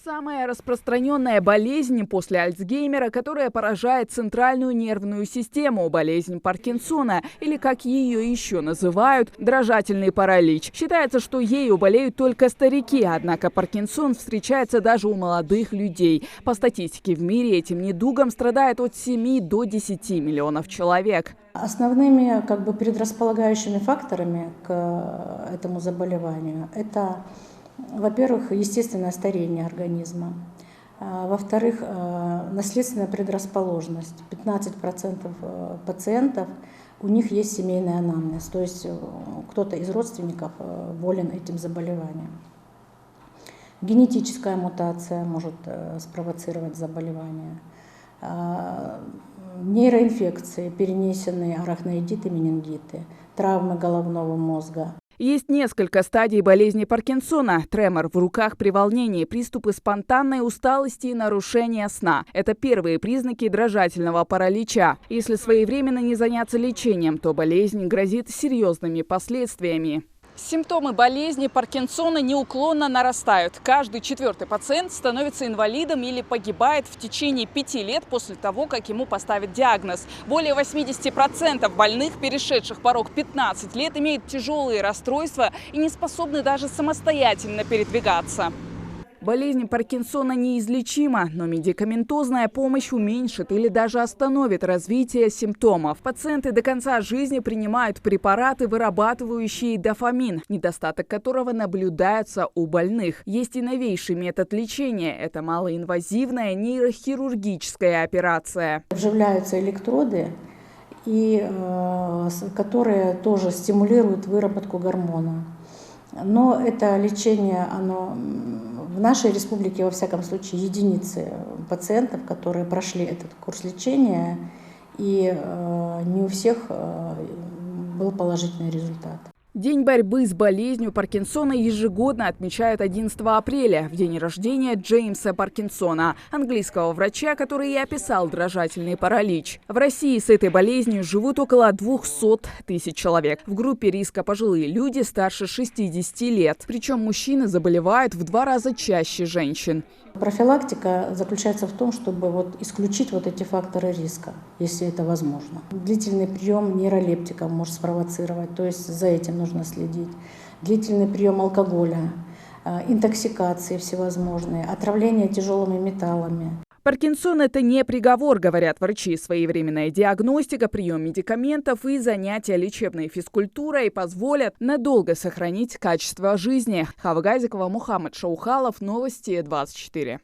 Самая распространенная болезнь после Альцгеймера, которая поражает центральную нервную систему – болезнь Паркинсона, или, как ее еще называют, дрожательный паралич. Считается, что ею болеют только старики, однако Паркинсон встречается даже у молодых людей. По статистике, в мире этим недугом страдает от 7 до 10 миллионов человек. Основными предрасполагающими факторами к этому заболеванию это, во-первых, естественное старение организма, во-вторых, наследственная предрасположенность. 15% пациентов, у них есть семейный анамнез, то есть кто-то из родственников болен этим заболеванием. Генетическая мутация может спровоцировать заболевание. Нейроинфекции, перенесенные арахноидиты, менингиты, травмы головного мозга. Есть несколько стадий болезни Паркинсона. Тремор в руках при волнении, приступы спонтанной усталости и нарушения сна. Это первые признаки дрожательного паралича. Если своевременно не заняться лечением, то болезнь грозит серьезными последствиями. Симптомы болезни Паркинсона неуклонно нарастают. Каждый четвертый пациент становится инвалидом или погибает в течение 5 лет после того, как ему поставят диагноз. Более 80% больных, перешедших порог 15 лет, имеют тяжелые расстройства и не способны даже самостоятельно передвигаться. Болезнь Паркинсона неизлечима, но медикаментозная помощь уменьшит или даже остановит развитие симптомов. Пациенты до конца жизни принимают препараты, вырабатывающие дофамин, недостаток которого наблюдается у больных. Есть и новейший метод лечения – это малоинвазивная нейрохирургическая операция. Вживляются электроды, которые тоже стимулируют выработку гормона. Но это лечение, в нашей республике, во всяком случае, единицы пациентов, которые прошли этот курс лечения, и не у всех был положительный результат. День борьбы с болезнью Паркинсона ежегодно отмечают 11 апреля, в день рождения Джеймса Паркинсона, английского врача, который и описал дрожательный паралич. В России с этой болезнью живут около 200 тысяч человек. В группе риска пожилые люди старше 60 лет. Причем мужчины заболевают в 2 раза чаще женщин. Профилактика заключается в том, чтобы исключить эти факторы риска, если это возможно. Длительный прием нейролептиков может спровоцировать, то есть за этим нужно следить. Длительный прием алкоголя, интоксикации всевозможные, отравление тяжелыми металлами. Паркинсон – это не приговор, говорят врачи. Своевременная диагностика, прием медикаментов и занятия лечебной физкультурой позволят надолго сохранить качество жизни. Хава Газикова, Мухаммад Шаухалов, Новости 24.